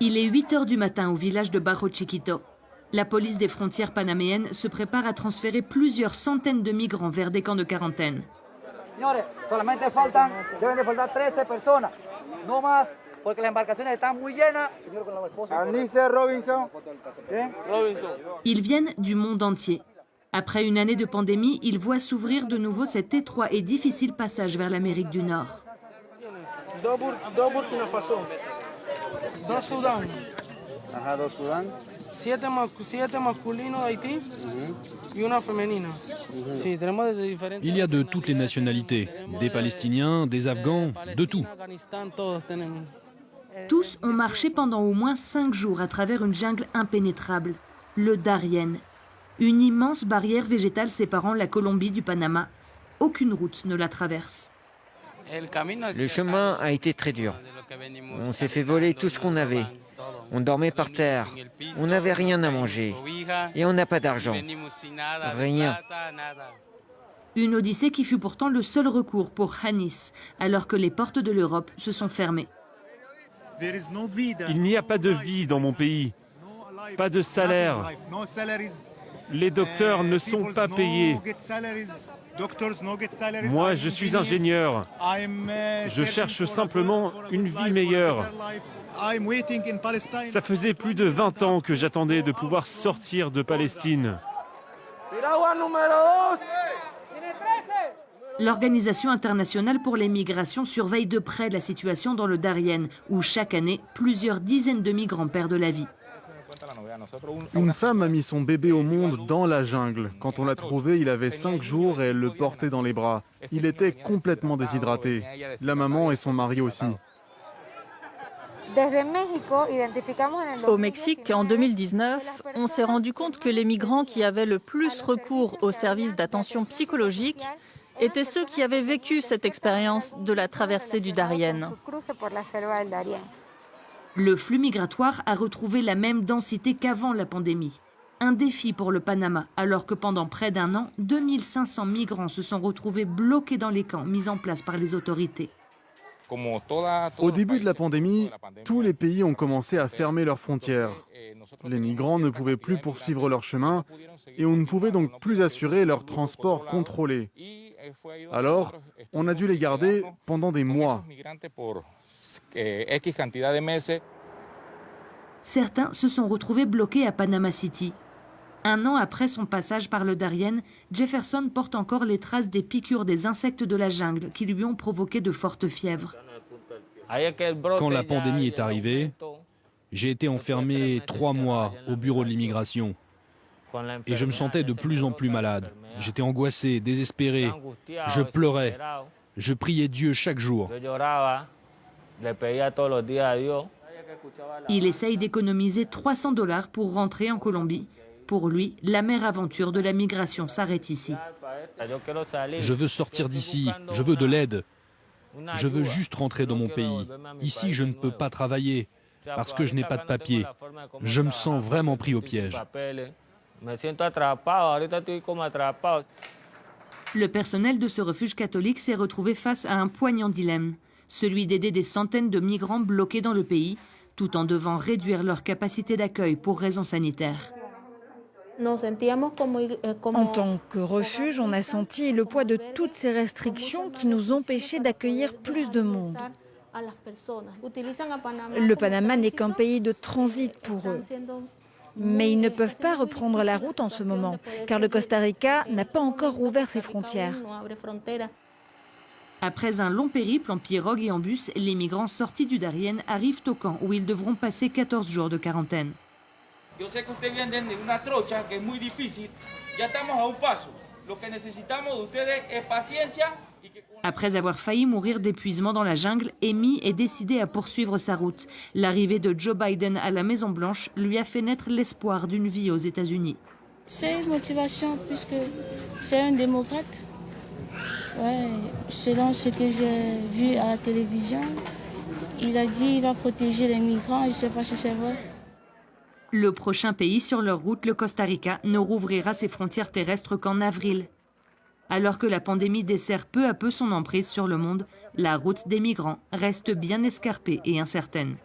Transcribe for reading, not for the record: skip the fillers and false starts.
Il est 8 h du matin au village de Barro Chiquito. La police des frontières panaméennes se prépare à transférer plusieurs centaines de migrants vers des camps de quarantaine. Ils viennent du monde entier. Après une année de pandémie, ils voient s'ouvrir de nouveau cet étroit et difficile passage vers l'Amérique du Nord. Dos Burkina Faso, dos Sudán, Dos Sudán. 7 masculinos de Haití y una femenina. Sí, tenemos de diferentes. Il y a de toutes les nationalités, des Palestiniens, des Afghans, de tout. Tous ont marché pendant au moins 5 jours à travers une jungle impénétrable, le Darién. Une immense barrière végétale séparant la Colombie du Panama. Aucune route ne la traverse. Le chemin a été très dur. On s'est fait voler tout ce qu'on avait. On dormait par terre. On n'avait rien à manger. Et on n'a pas d'argent. Rien. Une odyssée qui fut pourtant le seul recours pour Hanis, alors que les portes de l'Europe se sont fermées. Il n'y a pas de vie dans mon pays. Pas de salaire. Les docteurs ne sont pas payés. Moi, je suis ingénieur. Je cherche simplement une vie meilleure. Ça faisait plus de 20 ans que j'attendais de pouvoir sortir de Palestine. L'Organisation internationale pour les migrations surveille de près la situation dans le Darién, où chaque année, plusieurs dizaines de migrants perdent la vie. Une femme a mis son bébé au monde dans la jungle. Quand on l'a trouvé, il avait 5 jours et elle le portait dans les bras. Il était complètement déshydraté. La maman et son mari aussi. Au Mexique, en 2019, on s'est rendu compte que les migrants qui avaient le plus recours aux services d'attention psychologique étaient ceux qui avaient vécu cette expérience de la traversée du Darién. Le flux migratoire a retrouvé la même densité qu'avant la pandémie. Un défi pour le Panama, alors que pendant près d'un an, 2500 migrants se sont retrouvés bloqués dans les camps mis en place par les autorités. Au début de la pandémie, tous les pays ont commencé à fermer leurs frontières. Les migrants ne pouvaient plus poursuivre leur chemin et on ne pouvait donc plus assurer leur transport contrôlé. Alors, on a dû les garder pendant des mois. Certains se sont retrouvés bloqués à Panama City. Un an après son passage par le Darién, Jefferson porte encore les traces des piqûres des insectes de la jungle qui lui ont provoqué de fortes fièvres. Quand la pandémie est arrivée, j'ai été enfermé 3 mois au bureau de l'immigration. Et je me sentais de plus en plus malade. J'étais angoissé, désespéré. Je pleurais. Je priais Dieu chaque jour. Il essaye d'économiser $300 pour rentrer en Colombie. Pour lui, la mère aventure de la migration s'arrête ici. Je veux sortir d'ici, je veux de l'aide. Je veux juste rentrer dans mon pays. Ici, je ne peux pas travailler parce que je n'ai pas de papier. Je me sens vraiment pris au piège. Le personnel de ce refuge catholique s'est retrouvé face à un poignant dilemme, celui d'aider des centaines de migrants bloqués dans le pays, tout en devant réduire leur capacité d'accueil pour raisons sanitaires. En tant que refuge, on a senti le poids de toutes ces restrictions qui nous empêchaient d'accueillir plus de monde. Le Panama n'est qu'un pays de transit pour eux. Mais ils ne peuvent pas reprendre la route en ce moment, car le Costa Rica n'a pas encore rouvert ses frontières. Après un long périple en pirogue et en bus, les migrants sortis du Darién arrivent au camp où ils devront passer 14 jours de quarantaine. Yo sé que ustedes vienen de una trocha que es muy difícil. Ya estamos a un paso. Lo que necesitamos de ustedes es paciencia. Après avoir failli mourir d'épuisement dans la jungle, Amy est décidée à poursuivre sa route. L'arrivée de Joe Biden à la Maison-Blanche lui a fait naître l'espoir d'une vie aux États-Unis. C'est une motivation puisque c'est un démocrate. Ouais, selon ce que j'ai vu à la télévision, il a dit qu'il va protéger les migrants. Je ne sais pas si c'est vrai. Le prochain pays sur leur route, le Costa Rica, ne rouvrira ses frontières terrestres qu'en avril. Alors que la pandémie dessert peu à peu son emprise sur le monde, la route des migrants reste bien escarpée et incertaine.